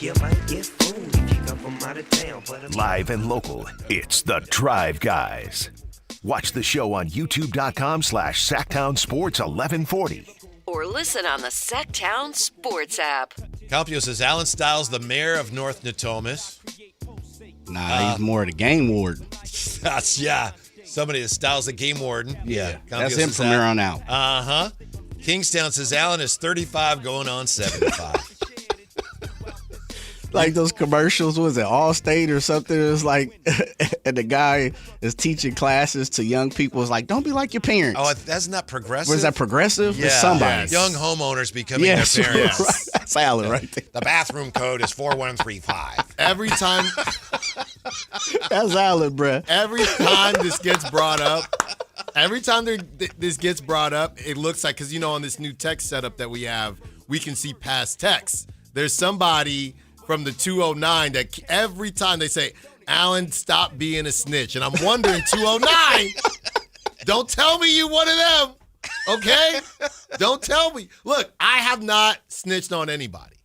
You might get fooled if you come from out of town. But Live and local, it's The Drive Guys. Watch the show on youtube.com/Sactown Sports 1140. Or listen on the Sactown Sports app. Calpio says, Allen Stiles, the mayor of North Natomas. Nah, he's more of the game warden. Yeah. Somebody that Stiles the game warden. Yeah, Calpio that's him says from there on out. Uh-huh. Kingstown says Allen is 35 going on 75. Like those commercials, was it Allstate or something? It was like, and the guy is teaching classes to young people. It's like, don't be like your parents. Oh, that's not progressive? Was that progressive? Yeah. It's somebody. Young homeowners becoming Yes, their parents. right. That's Allen right there. The bathroom code is 4135. Every time That's Allen, bruh. Every time this gets brought up, it looks like, because, on this new text setup that we have, we can see past texts. There's somebody from the 209 that every time they say, Allen, stop being a snitch. And I'm wondering, 209, don't tell me you one of them, okay? Don't tell me. Look, I have not snitched on anybody.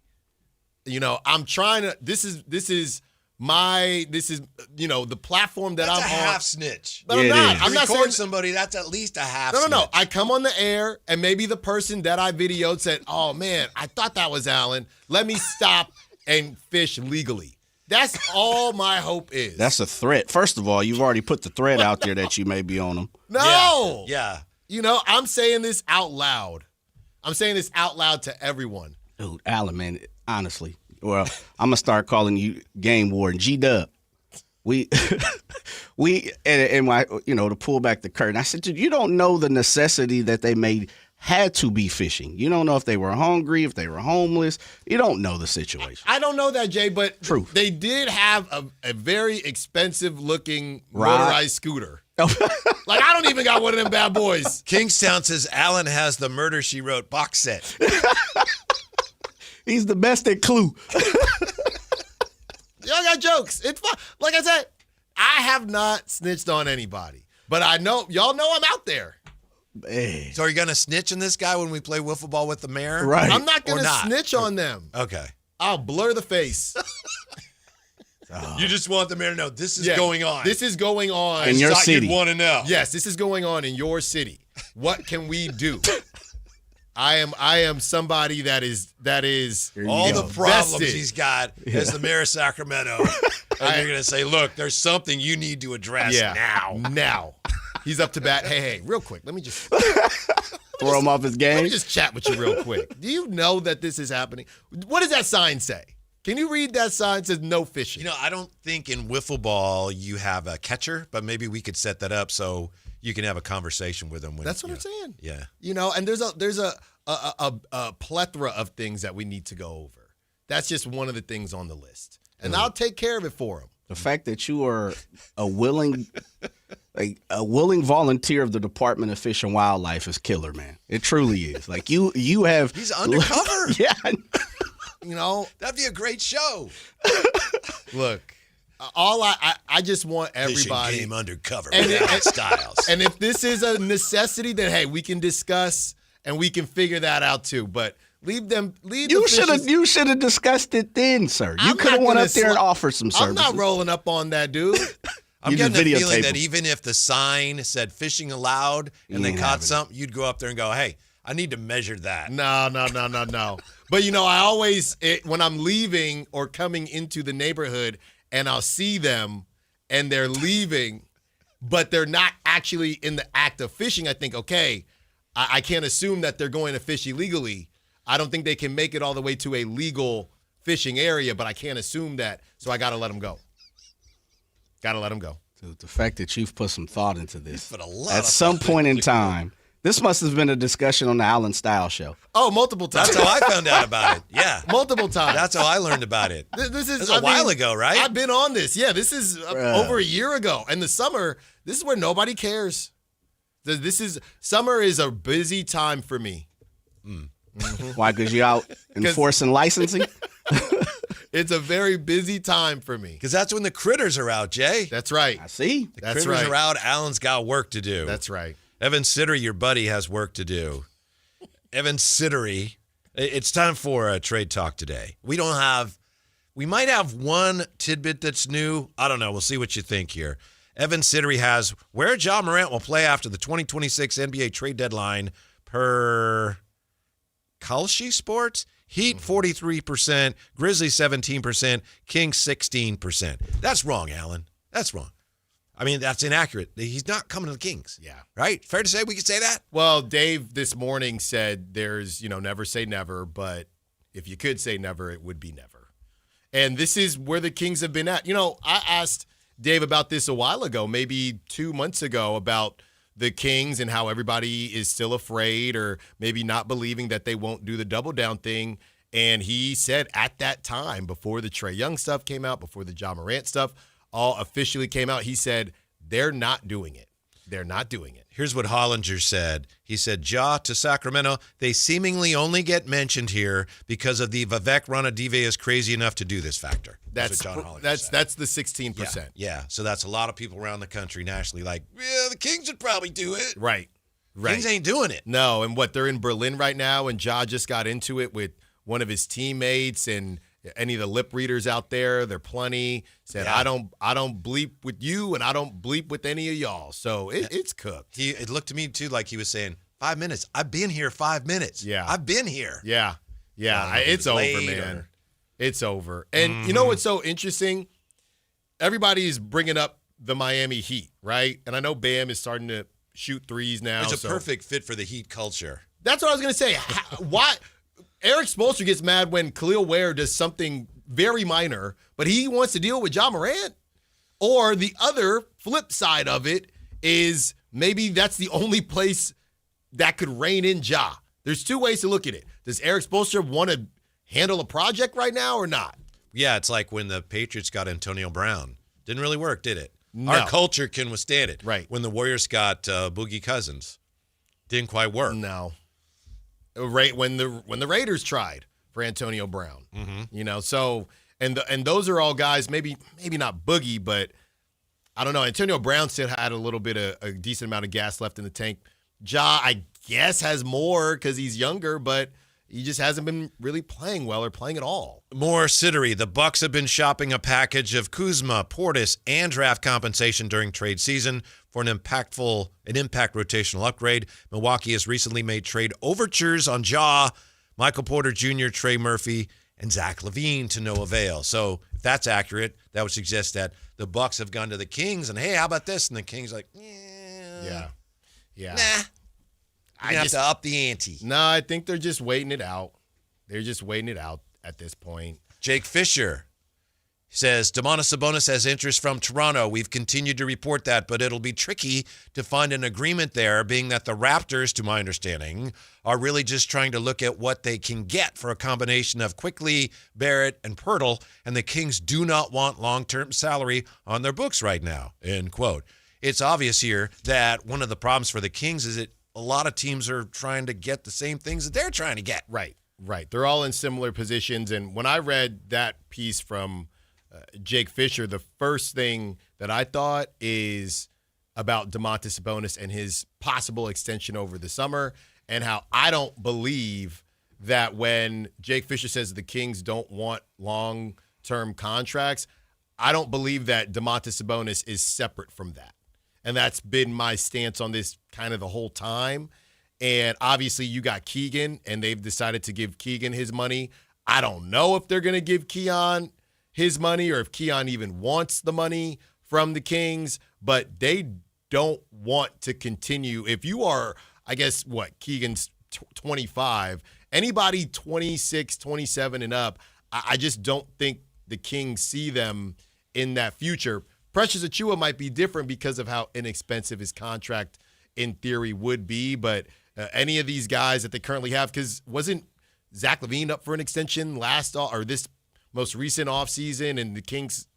I'm trying to, this is the platform that That's I'm a on. half snitch. But I'm not. I'm not record saying somebody, that's at least a half No. snitch. I come on the air, and maybe the person that I videoed said, oh, man, I thought that was Allen. Let me stop and fish legally. That's all my hope is. That's a threat. First of all, you've already put the threat out there that you may be on them. No. Yeah. I'm saying this out loud. I'm saying this out loud to everyone. Dude, Allen, man, honestly. Well, I'm going to start calling you game warden, G-Dub. And to pull back the curtain, I said, dude, you don't know the necessity that they had to be fishing. You don't know if they were hungry, if they were homeless. You don't know the situation. I don't know that, Jay, but Truth. They did have a very expensive-looking Rod. motorized scooter. Like, I don't even got one of them bad boys. Kingstown says Allen has the Murder, She Wrote box set. He's the best at Clue. Y'all got jokes. It's fun. Like I said, I have not snitched on anybody. But I know, y'all know I'm out there. Hey. So are you going to snitch on this guy when we play wiffle ball with the mayor? Right. I'm not going Or to not? snitch on them. Okay. I'll blur the face. You just want the mayor to know this is Yeah, going on. This is going on. In your city. You'd want to know. Yes, this is going on in your city. What can we do? I am somebody that is All the problems vested. he's got as the mayor of Sacramento. And you're going to say, look, there's something you need to address now. Now. He's up to bat. Hey, real quick. Let me just Throw him off his let game. me just chat with you real quick. Do you know that this is happening? What does that sign say? Can you read that sign? It says no fishing. I don't think in wiffle ball you have a catcher, but maybe we could set that up so you can have a conversation with him. That's what I'm saying. Yeah. And there's a plethora of things that we need to go over. That's just one of the things on the list. And I'll take care of it for him. The fact that you are a willing volunteer of the Department of Fish and Wildlife is killer, man. It truly is. Like you have. He's undercover. Yeah. That'd be a great show. Look, I just want everybody. Fishing game undercover And- with and- Allen Stiles. And if this is a necessity, then hey, we can discuss and we can figure that out too. But leave the fishes. You should have discussed it then, sir. You I'm could have not went gonna up there and sli- offered some services. I'm not rolling up on that dude. I'm You getting just the feeling videotape that him. even if the sign said fishing allowed and You they ain't caught having it. something, you'd go up there and go, hey, I need to measure that. No. But I always when I'm leaving or coming into the neighborhood and I'll see them and they're leaving, but they're not actually in the act of fishing, I think, okay, I can't assume that they're going to fish illegally. I don't think they can make it all the way to a legal fishing area, but I can't assume that, so I got to let them go. Dude, the fact that you've put some thought into this put a lot at of some thought point in time, this must have been a discussion on the Allen Stiles show. Oh, multiple times. That's how I found out about it. Yeah. Multiple times. That's how I learned about it. This is a while ago, right? I've been on this. Yeah, this is over a year ago. And the summer, this is where nobody cares. Summer is a busy time for me. Why? Because you out enforcing licensing? It's a very busy time for me. Because that's when the critters are out, Jay. That's right. I see. The That's critters right. are out. Allen's got work to do. That's right. Evan Sittery, your buddy, has work to do. Evan Sittery, it's time for a trade talk today. We don't have We might have one tidbit that's new. I don't know. We'll see what you think here. Evan Siddery has where Ja Morant will play after the 2026 NBA trade deadline per Kalshi Sports. Heat 43%, Grizzlies 17%, Kings 16%. That's wrong, Alan. That's wrong. I mean, that's inaccurate. He's not coming to the Kings. Yeah. Right? Fair to say we could say that? Well, Dave this morning said there's, never say never, but if you could say never, it would be never. And this is where the Kings have been at. I asked Dave about this a while ago, maybe 2 months ago, about the Kings and how everybody is still afraid or maybe not believing that they won't do the double down thing. And he said at that time, before the Trae Young stuff came out, before the Ja Morant stuff all officially came out, he said they're not doing it. They're not doing it. Here's what Hollinger said. He said, Ja to Sacramento, they seemingly only get mentioned here because of the Vivek Ranadive is crazy enough to do this factor. That's what John Hollinger said. That's the 16%. Yeah. So that's a lot of people around the country nationally like, yeah, the Kings would probably do it. Right. Kings ain't doing it. No, and they're in Berlin right now, and Ja just got into it with one of his teammates, and any of the lip readers out there, they're plenty. Said, yeah. I don't bleep with you, and I don't bleep with any of y'all. So it's cooked. It looked to me, too, like he was saying, 5 minutes. I've been here 5 minutes. Yeah. I've been here. Yeah. It's over, man. It's over. And you know what's so interesting? Everybody's bringing up the Miami Heat, right? And I know Bam is starting to shoot threes now. It's a perfect fit for the Heat culture. That's what I was going to say. Why? Eric Spoelstra gets mad when Khalil Ware does something very minor, but he wants to deal with Ja Morant. Or the other flip side of it is maybe that's the only place that could rein in Ja. There's two ways to look at it. Does Eric Spoelstra want to handle a project right now or not? Yeah, it's like when the Patriots got Antonio Brown. Didn't really work, did it? No. Our culture can withstand it. Right. When the Warriors got Boogie Cousins. Didn't quite work. No. Right when the Raiders tried for Antonio Brown, so and those are all guys maybe not Boogie, but I don't know. Antonio Brown still had a little bit of a decent amount of gas left in the tank. Ja, I guess, has more because he's younger, but he just hasn't been really playing well or playing at all. More Siddery. The Bucks have been shopping a package of Kuzma, Portis, and draft compensation during trade season for an impact rotational upgrade. Milwaukee has recently made trade overtures on Ja, Michael Porter Jr., Trey Murphy, and Zach LaVine to no avail. So if that's accurate, that would suggest that the Bucks have gone to the Kings and, hey, how about this? And the Kings like, yeah. Nah. You have to up the ante. No, I think they're just waiting it out. They're just waiting it out at this point. Jake Fisher says, Domantas Sabonis has interest from Toronto. We've continued to report that, but it'll be tricky to find an agreement there, being that the Raptors, to my understanding, are really just trying to look at what they can get for a combination of Quickly, Barrett, and Pirtle, and the Kings do not want long-term salary on their books right now, end quote. It's obvious here that one of the problems for the Kings is that a lot of teams are trying to get the same things that they're trying to get. Right. They're all in similar positions. And when I read that piece from Jake Fisher, the first thing that I thought is about Domantas Sabonis and his possible extension over the summer, and how I don't believe that when Jake Fisher says the Kings don't want long-term contracts, I don't believe that Domantas Sabonis is separate from that. And that's been my stance on this kind of the whole time. And obviously you got Keegan, and they've decided to give Keegan his money. I don't know if they're going to give Keon his money or if Keon even wants the money from the Kings, but they don't want to continue. If you are, I guess, Keegan's 25, anybody 26, 27 and up, I just don't think the Kings see them in that future. Precious Achiuwa might be different because of how inexpensive his contract in theory would be, but any of these guys that they currently have, because wasn't Zach LaVine up for an extension this most recent offseason, and the Kings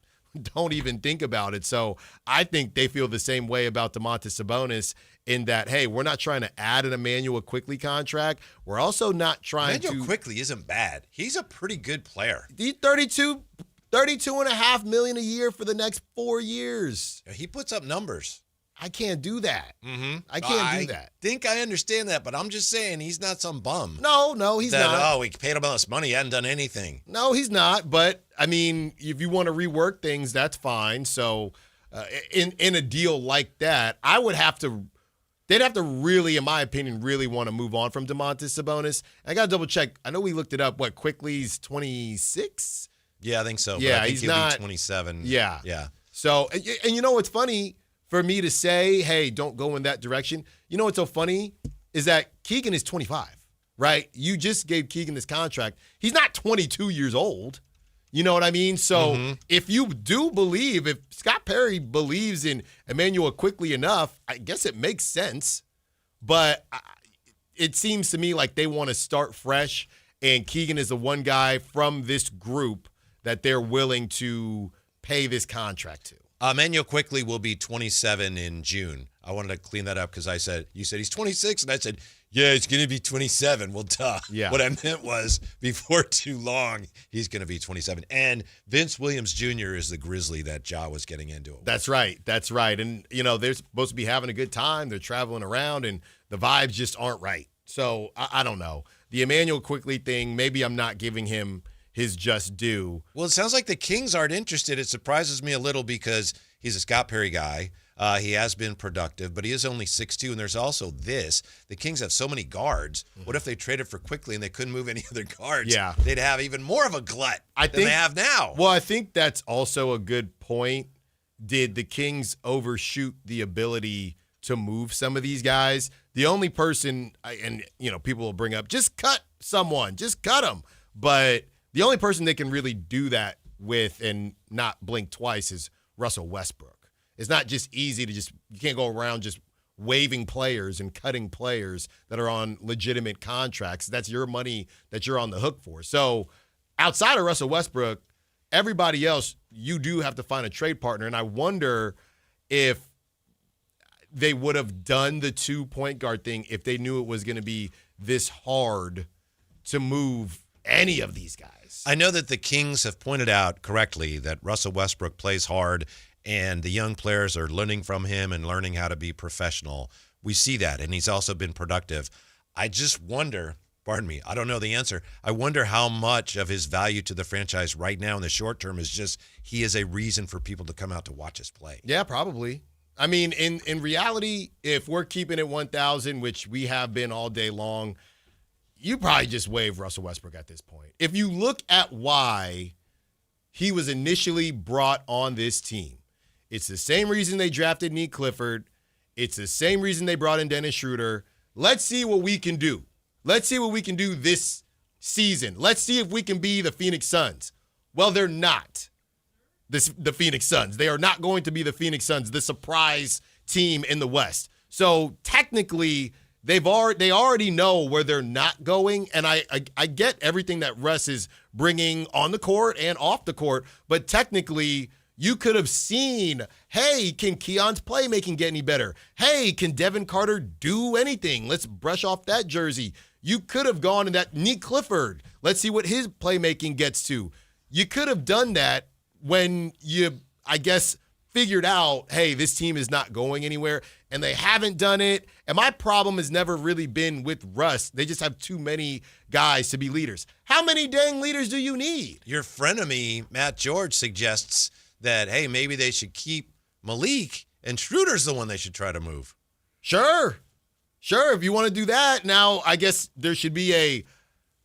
don't even think about it. So I think they feel the same way about Domantas Sabonis in that, hey, we're not trying to add an Emmanuel Quickley contract. We're also not trying Emmanuel Quickley isn't bad. He's a pretty good player. He's $32.5 million a year for the next 4 years. He puts up numbers. I can't do that. Mm-hmm. I can't do that. I think I understand that, but I'm just saying he's not some bum. No, he's not. Oh, we paid him all this money. He hadn't done anything. No, he's not. But, I mean, if you want to rework things, that's fine. So, in a deal like that, they'd have to really, in my opinion, really want to move on from Domantas Sabonis. I got to double check. I know we looked it up. What, Quickly's 26? Yeah, I think so. Yeah, but I think he's not. Be 27. Yeah. Yeah. So, and you know what's funny? For me to say, hey, don't go in that direction. You know what's so funny is that Keegan is 25, right? You just gave Keegan this contract. He's not 22 years old. You know what I mean? So if you do believe, if Scott Perry believes in Emmanuel Quickly enough, I guess it makes sense. But it seems to me like they want to start fresh, and Keegan is the one guy from this group that they're willing to pay this contract to. Emmanuel Quickly will be 27 in June. I wanted to clean that up because you said he's 26, and I said, yeah, he's going to be 27. Well, duh. Yeah. What I meant was before too long, he's going to be 27. And Vince Williams Jr. is the Grizzly that Ja was getting into it with. That's right. And, they're supposed to be having a good time. They're traveling around, and the vibes just aren't right. So, I don't know. The Emmanuel Quickly thing, maybe I'm not giving him his just due. Well, it sounds like the Kings aren't interested. It surprises me a little because he's a Scott Perry guy. He has been productive, but he is only 6'2", and there's also this. The Kings have so many guards. What if they traded for Quickly and they couldn't move any other guards? Yeah. They'd have even more of a glut than they have now. Well, I think that's also a good point. Did the Kings overshoot the ability to move some of these guys? The only person, and people will bring up, just cut someone, just cut them. But the only person they can really do that with and not blink twice is Russell Westbrook. It's not just easy to you can't go around just waiving players and cutting players that are on legitimate contracts. That's your money that you're on the hook for. So outside of Russell Westbrook, everybody else, you do have to find a trade partner. And I wonder if they would have done the 2-point guard thing if they knew it was going to be this hard to move any of these guys. I know that the Kings have pointed out correctly that Russell Westbrook plays hard and the young players are learning from him and learning how to be professional. We see that, and he's also been productive. I just wonder, pardon me, I don't know the answer. I wonder how much of his value to the franchise right now in the short term is just he is a reason for people to come out to watch us play. Yeah, probably. I mean, in reality, if we're keeping it 1,000, which we have been all day long, you probably just waive Russell Westbrook at this point. If you look at why he was initially brought on this team, it's the same reason they drafted Nick Clifford. It's the same reason they brought in Dennis Schroeder. Let's see what we can do. Let's see what we can do this season. Let's see if we can be the Phoenix Suns. Well, they're not the Phoenix Suns. They are not going to be the Phoenix Suns, the surprise team in the West. So technically, they already know where they're not going, and I get everything that Russ is bringing on the court and off the court, but technically, you could have seen, hey, can Keon's playmaking get any better? Hey, can Devin Carter do anything? Let's brush off that jersey. You could have gone in that Nick Clifford. Let's see what his playmaking gets to. You could have done that when you, I guess, figured out, hey, this team is not going anywhere, and they haven't done it. And my problem has never really been with Russ. They just have too many guys to be leaders. How many dang leaders do you need? Your frenemy, Matt George, suggests that, hey, maybe they should keep Malik, and Schroeder's the one they should try to move. Sure, if you want to do that. Now, I guess there should be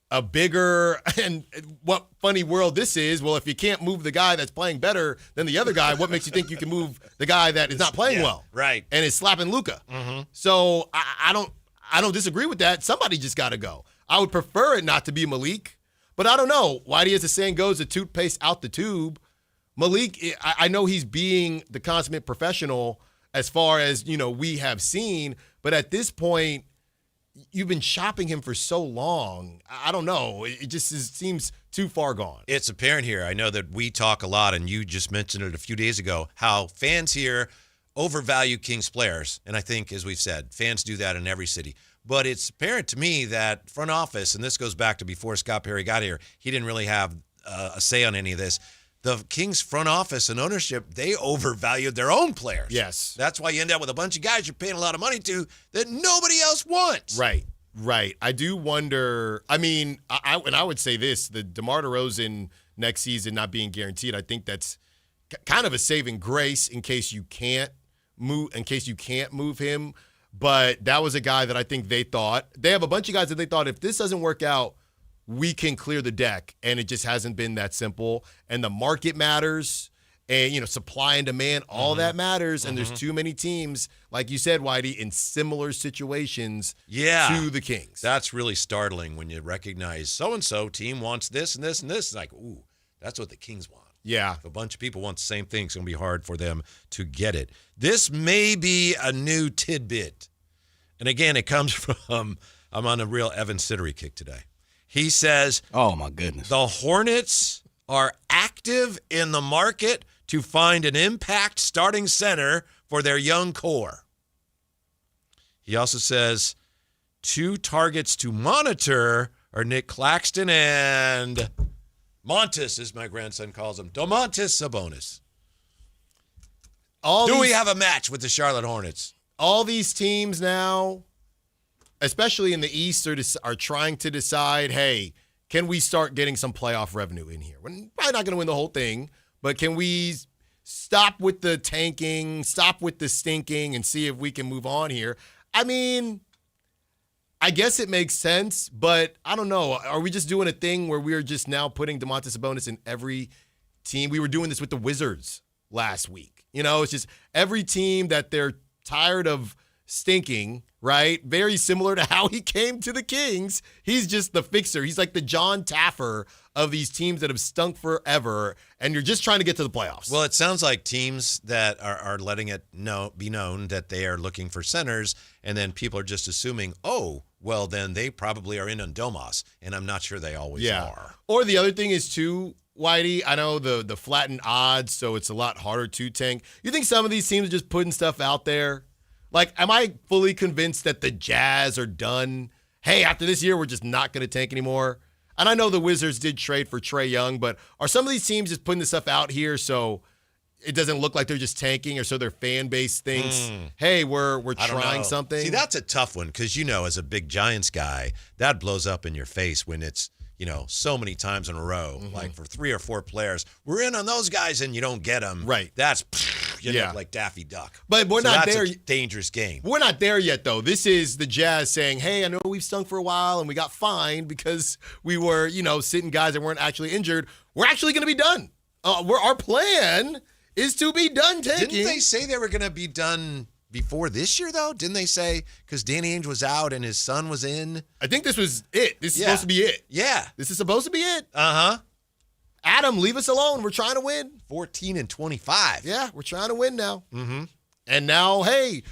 a bigger, and what funny world this is. Well, if you can't move the guy that's playing better than the other guy, what makes you think you can move the guy that is not playing well? Right. And is slapping Luka. Mm-hmm. So I don't disagree with that. Somebody just got to go. I would prefer it not to be Malik, but I don't know. Whitey, as the saying goes, the toothpaste out the tube. Malik, I know he's being the consummate professional as far as, we have seen, but at this point, you've been shopping him for so long. I don't know. It just seems too far gone. It's apparent here. I know that we talk a lot, and you just mentioned it a few days ago, how fans here overvalue Kings players. And I think, as we've said, fans do that in every city. But it's apparent to me that front office, and this goes back to before Scott Perry got here, he didn't really have a say on any of this. the Kings front office and ownership, they overvalued their own players. Yes. That's why you end up with a bunch of guys you're paying a lot of money to that nobody else wants. Right. I do wonder. I mean, I would say this: the DeMar DeRozan next season not being guaranteed. I think that's kind of a saving grace in case you can't move him. But that was a guy that I think they have a bunch of guys that they thought if this doesn't work out, we can clear the deck, and it just hasn't been that simple. And the market matters, and supply and demand, all that matters. And there's too many teams, like you said, Whitey, in similar situations to the Kings. That's really startling when you recognize so-and-so team wants this and this and this. It's like, ooh, that's what the Kings want. Yeah. If a bunch of people want the same thing, it's going to be hard for them to get it. This may be a new tidbit. And again, it comes from, I'm on a real Evan Sittery kick today. He says, oh, my goodness, the Hornets are active in the market to find an impact starting center for their young core. He also says 2 targets to monitor are Nick Claxton and Montes, as my grandson calls him, Domantas Sabonis. Do we have a match with the Charlotte Hornets? All these teams now, especially in the East, are trying to decide, hey, can we start getting some playoff revenue in here? We're probably not going to win the whole thing, but can we stop with the tanking, stop with the stinking, and see if we can move on here? I mean, I guess it makes sense, but I don't know. Are we just doing a thing where we're just now putting Domantas Sabonis in every team? We were doing this with the Wizards last week. It's just every team that they're tired of stinking, right? Very similar to how he came to the Kings. He's just the fixer. He's like the John Taffer of these teams that have stunk forever, and you're just trying to get to the playoffs. Well, it sounds like teams that are letting it be known that they are looking for centers, and then people are just assuming, oh, well, then they probably are in on Domas, and I'm not sure they always are. Or the other thing is, too, Whitey, I know the flattened odds, so it's a lot harder to tank. You think some of these teams are just putting stuff out there? Like, am I fully convinced that the Jazz are done? Hey, after this year, we're just not going to tank anymore? And I know the Wizards did trade for Trae Young, but are some of these teams just putting this stuff out here so it doesn't look like they're just tanking, or so their fan base thinks, hey, we're trying something? See, that's a tough one because, as a big Giants guy, that blows up in your face when it's, so many times in a row, like for 3 or 4 players, we're in on those guys and you don't get them. Right. That's, like Daffy Duck. But we're not there. That's a dangerous game. We're not there yet, though. This is the Jazz saying, hey, I know we've stunk for a while and we got fined because we were, sitting guys that weren't actually injured. We're actually going to be done. Our plan is to be done tanking. Didn't they say they were going to be done before this year, though? Didn't they say because Danny Ainge was out and his son was in? I think this was it. This is supposed to be it. Yeah. This is supposed to be it. Uh-huh. Adam, leave us alone. We're trying to win. 14-25. Yeah, we're trying to win now. Mm-hmm. And now, hey,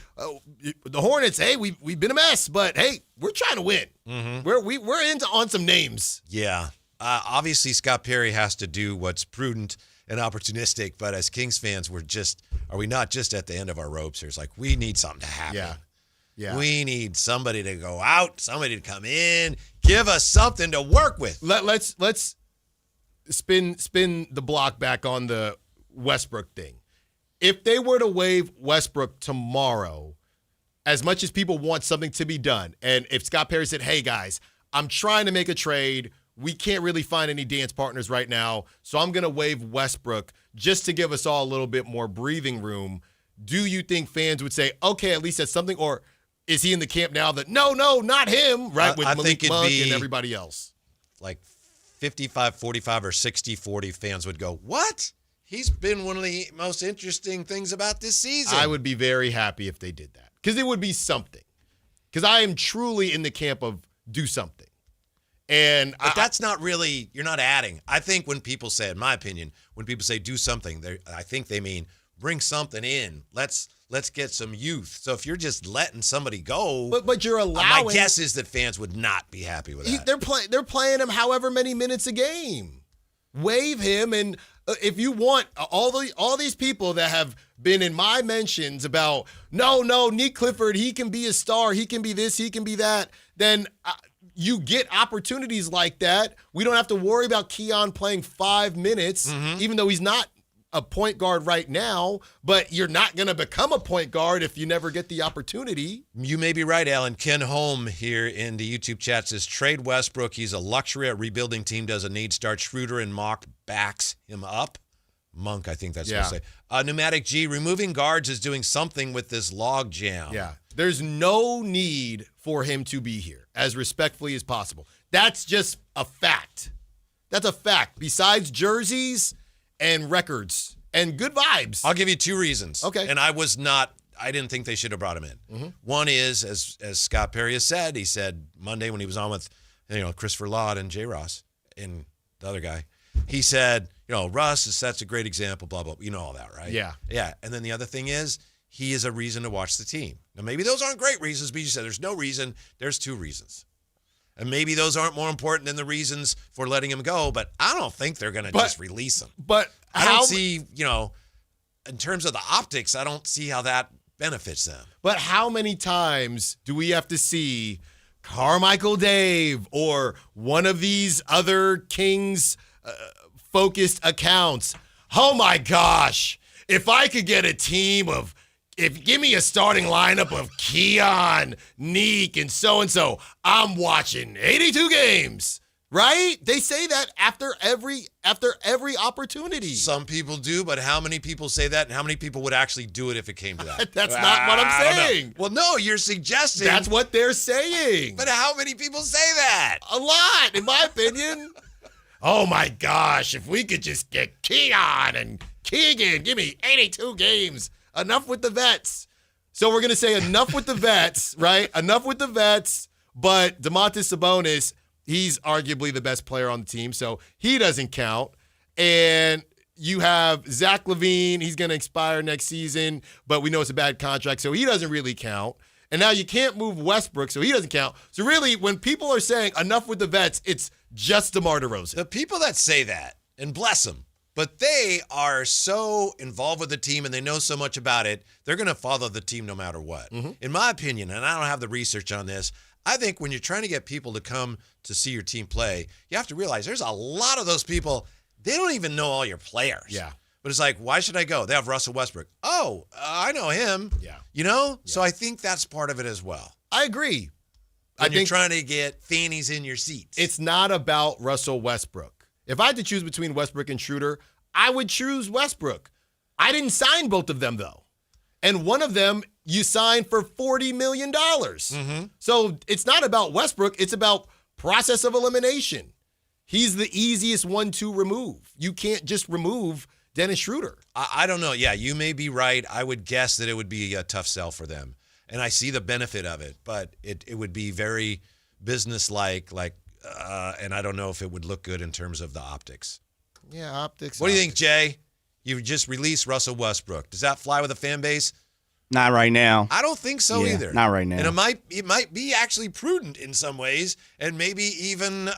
the Hornets, hey, we've been a mess, but, hey, we're trying to win. Mm-hmm. We're on some names. Yeah. Obviously, Scott Perry has to do what's prudent and opportunistic, but as Kings fans, are we not just at the end of our ropes here? It's like, we need something to happen. Yeah. We need somebody to go out, somebody to come in, give us something to work with. Let's spin the block back on the Westbrook thing. If they were to waive Westbrook tomorrow, as much as people want something to be done, and if Scott Perry said, hey, guys, I'm trying to make a trade, we can't really find any dance partners right now, so I'm going to waive Westbrook just to give us all a little bit more breathing room, do you think fans would say, okay, at least that's something, or is he in the camp now that, no, not him, right, with Malik Monk and everybody else? Like 55-45 or 60-40 fans would go, what? He's been one of the most interesting things about this season. I would be very happy if they did that because it would be something. Because I am truly in the camp of do something. But that's not really, you're not adding. I think when people say, in my opinion, when people say do something, I think they mean bring something in. Let's get some youth. So if you're just letting somebody go, but you're allowing. My guess is that fans would not be happy with that. They're playing him however many minutes a game. Waive him, and if you want all these people that have been in my mentions about no, Nick Clifford, he can be a star, he can be this, he can be that, then you get opportunities like that. We don't have to worry about Keon playing 5 minutes, even though he's not a point guard right now, but you're not going to become a point guard if you never get the opportunity. You may be right, Alan. Ken Holm here in the YouTube chat says, trade Westbrook. He's a luxury. A rebuilding team doesn't need. Start Schroeder and Mock backs him up. Monk, I think that's what I say. Pneumatic G, removing guards is doing something with this log jam. Yeah. There's no need for him to be here, as respectfully as possible. That's just a fact. That's a fact. Besides jerseys and records and good vibes. I'll give you 2 reasons. Okay. And I didn't think they should have brought him in. One is, as Scott Perry has said, he said Monday when he was on with, Christopher Laud and J. Ross and the other guy, he said, Russ is such a great example, blah, blah. You know all that, right? Yeah. Yeah. And then the other thing is, he is a reason to watch the team. Now, maybe those aren't great reasons, but you said there's no reason. There's 2 reasons. And maybe those aren't more important than the reasons for letting him go, but I don't think they're going to just release him. But I don't see, in terms of the optics, I don't see how that benefits them. But how many times do we have to see Carmichael Dave or one of these other Kings focused accounts? Oh my gosh, if I could get a team of, give me a starting lineup of Keon, Neek, and so, I'm watching 82 games, right? They say that after every opportunity. Some people do, but how many people say that, and how many people would actually do it if it came to that? That's not what I'm saying. Well, no, you're suggesting. That's what they're saying. But how many people say that? A lot, in my opinion. Oh my gosh, if we could just get Keon and Keegan, give me 82 games. Enough with the vets. So we're going to say enough with the vets, right? Enough with the vets, but Domantas Sabonis, he's arguably the best player on the team, so he doesn't count. And you have Zach LaVine, he's going to expire next season, but we know it's a bad contract, so he doesn't really count. And now you can't move Westbrook, so he doesn't count. So really, when people are saying enough with the vets, it's just DeMar DeRozan. The people that say that, and bless them, but they are so involved with the team and they know so much about it, they're going to follow the team no matter what. In my opinion, and I don't have the research on this, I think when you're trying to get people to come to see your team play, you have to realize there's a lot of those people, they don't even know all your players. Yeah. But it's like, why should I go? They have Russell Westbrook. Oh, I know him. Yeah. Yeah. So I think that's part of it as well. I agree. I think you're trying to get fannies in your seats. It's not about Russell Westbrook. If I had to choose between Westbrook and Schroeder, I would choose Westbrook. I didn't sign both of them, though. And one of them you signed for $40 million. So it's not about Westbrook. It's about process of elimination. He's the easiest one to remove. You can't just remove Dennis Schroeder. I don't know. Yeah, you may be right. I would guess that it would be a tough sell for them. And I see the benefit of it, but it would be very business-like, and I don't know if it would look good in terms of the optics. Yeah, optics. What do you think, Jay? You just released Russell Westbrook. Does that fly with a fan base? Not right now. I don't think so either. Not right now. And it might be actually prudent in some ways, and maybe even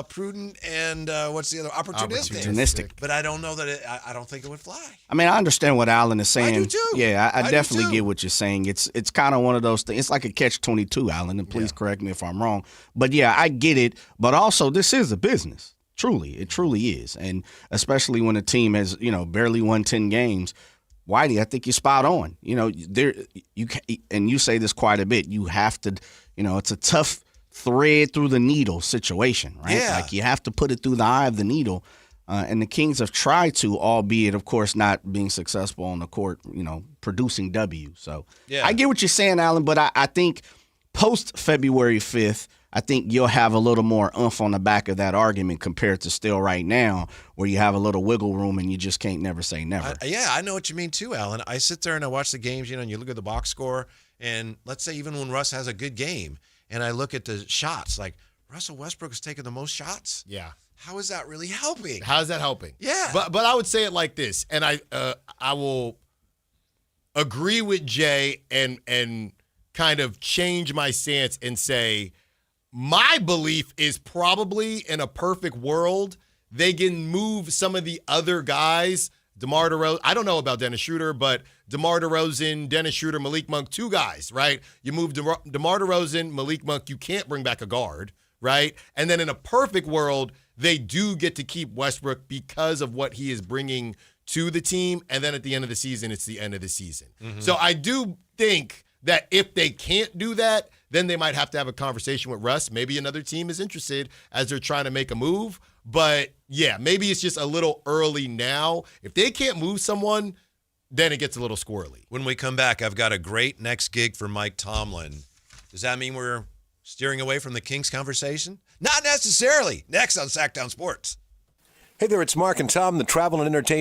prudent and what's the other, opportunistic. But I don't know that I don't think it would fly. I mean, I understand what Alan is saying. I do too. Yeah, I definitely too. get what you're saying. It's kind of one of those things. It's like a catch-22, Alan, and please correct me if I'm wrong. But yeah, I get it. But also, this is a business. Truly, it truly is, and especially when a team has barely won 10 games. Whitey, I think you're spot on. And you say this quite a bit. You have to, it's a tough thread through the needle situation, right? Yeah. Like you have to put it through the eye of the needle. And the Kings have tried to, albeit, of course, not being successful on the court, producing W. So I get what you're saying, Alan, but I think post February 5th, I think you'll have a little more oomph on the back of that argument compared to still right now where you have a little wiggle room and you just can't never say never. I know what you mean too, Alan. I sit there and I watch the games, and you look at the box score, and let's say even when Russ has a good game, and I look at the shots, like Russell Westbrook is taking the most shots. Yeah. How is that really helping? How is that helping? Yeah. But I would say it like this, and I will agree with Jay and kind of change my stance and say, my belief is probably in a perfect world, they can move some of the other guys. DeMar DeRozan, I don't know about Dennis Schroeder, but DeMar DeRozan, Dennis Schroeder, Malik Monk, 2 guys, right? You move DeMar DeRozan, Malik Monk, you can't bring back a guard, right? And then in a perfect world, they do get to keep Westbrook because of what he is bringing to the team. And then at the end of the season, it's the end of the season. So I do think that if they can't do that, then they might have to have a conversation with Russ. Maybe another team is interested as they're trying to make a move. But, yeah, maybe it's just a little early now. If they can't move someone, then it gets a little squirrely. When we come back, I've got a great next gig for Mike Tomlin. Does that mean we're steering away from the Kings conversation? Not necessarily. Next on Sactown Sports. Hey there, it's Mark and Tom, the travel and entertainment